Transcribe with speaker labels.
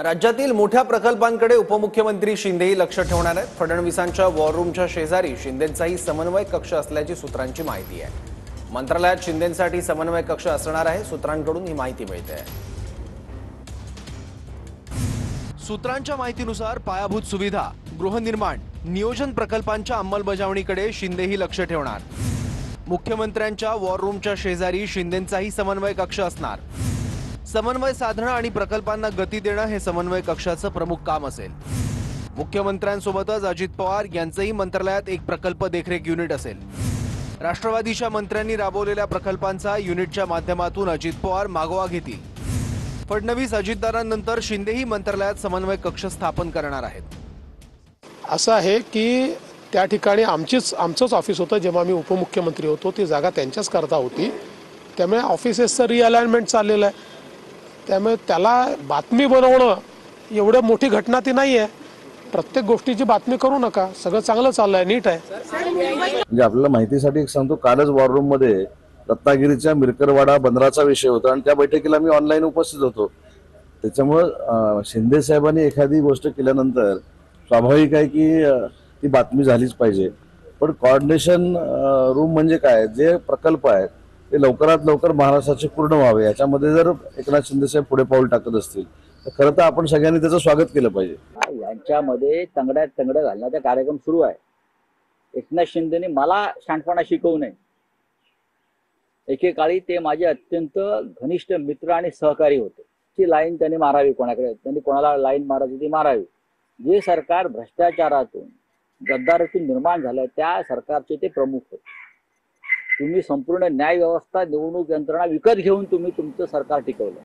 Speaker 1: राज्यातील मोठ्या प्रकल्पांकडे उपमुख्यमंत्री शिंदेही लक्ष ठेवणार आहेत। फडणवीसांच्या वॉर रूमच्या शेजारी शिंदेंचाही समन्वय कक्ष असल्याची सूत्रांची माहिती आहे। मंत्रालयात शिंदेंसाठी समन्वय कक्ष असणार आहे, सूत्रांकडून ही माहिती मिळते आहे। सूत्रांच्या माहितीनुसार पायाभूत सुविधा, गृहनिर्माण, नियोजन प्रकल्पांच्या अंमलबजावणीकडे शिंदेही लक्ष ठेवणार। मुख्यमंत्र्यांच्या वॉर रूमच्या शेजारी शिंदेंचाही समन्वय कक्ष असणार। समन्वय साधणं आणि प्रकल्पांना गती देणं हे समन्वय कक्षाचं प्रमुख काम असेल। मुख्यमंत्र्यांसोबतच अजित पवार यांचंही मंत्रालयात एक प्रकल्प देखरेख युनिट असेल। राष्ट्रवादीच्या मंत्र्यांनी राबवलेल्या प्रकल्पांचा युनिटच्या माध्यमातून अजित पवार मागोवा घेतील। फडणवीस अजितदारांनंतर शिंदेही मंत्रालयात समन्वय कक्ष स्थापन करणार आहेत।
Speaker 2: असं आहे की त्या ठिकाणी आमचंच ऑफिस होतं जेव्हा मी उपमुख्यमंत्री होतो, ती जागा त्यांच्याच करता होती। त्यामुळे ऑफिसेसचं रिअलाइनमेंट चाललेलं आहे। त्यामुळे त्याला बातमी बनवणं एवढं मोठी घटना ती नाही आहे। प्रत्येक गोष्टीची बातमी करू नका, सगळं चांगलं चाललंय, नीट आहे।
Speaker 3: म्हणजे आपल्याला माहितीसाठी एक सांगतो, कालच वॉर रूम मध्ये रत्नागिरीच्या मिरकरवाडा बंदराचा विषय होता आणि त्या बैठकीला मी ऑनलाईन उपस्थित होतो। त्याच्यामुळे शिंदे साहेबांनी एखादी गोष्ट केल्यानंतर स्वाभाविक आहे की ती बातमी झालीच पाहिजे। पण कोऑर्डिनेशन रूम म्हणजे काय, जे प्रकल्प आहेत ते लवकरात लवकर महाराष्ट्राचे पूर्ण व्हावे, याच्यामध्ये जर एकनाथ शिंदे साहेब पुढे पाऊल टाकत असतील तर खरं तर आपण सगळ्यांनी त्याचं स्वागत केलं पाहिजे।
Speaker 4: यांच्यामध्ये तंगड्यात तंगडं घालण्याचा कार्यक्रम सुरू आहे। एकनाथ शिंदेने मला शहाणपणा शिकवू नये। एकेकाळी ते माझे अत्यंत घनिष्ठ मित्र आणि सहकारी होते। ती लाईन त्यांनी मारावी, त्यांनी कोणाला लाईन मारायची ती मारावी। जे सरकार भ्रष्टाचारातून गद्दारीतून निर्माण झालं त्या सरकारचे ते प्रमुख होते। तुम्ही संपूर्ण न्याय व्यवस्था, निवडणूक यंत्रणा विकत घेऊन तुम्ही तुमचं सरकार टिकवलं।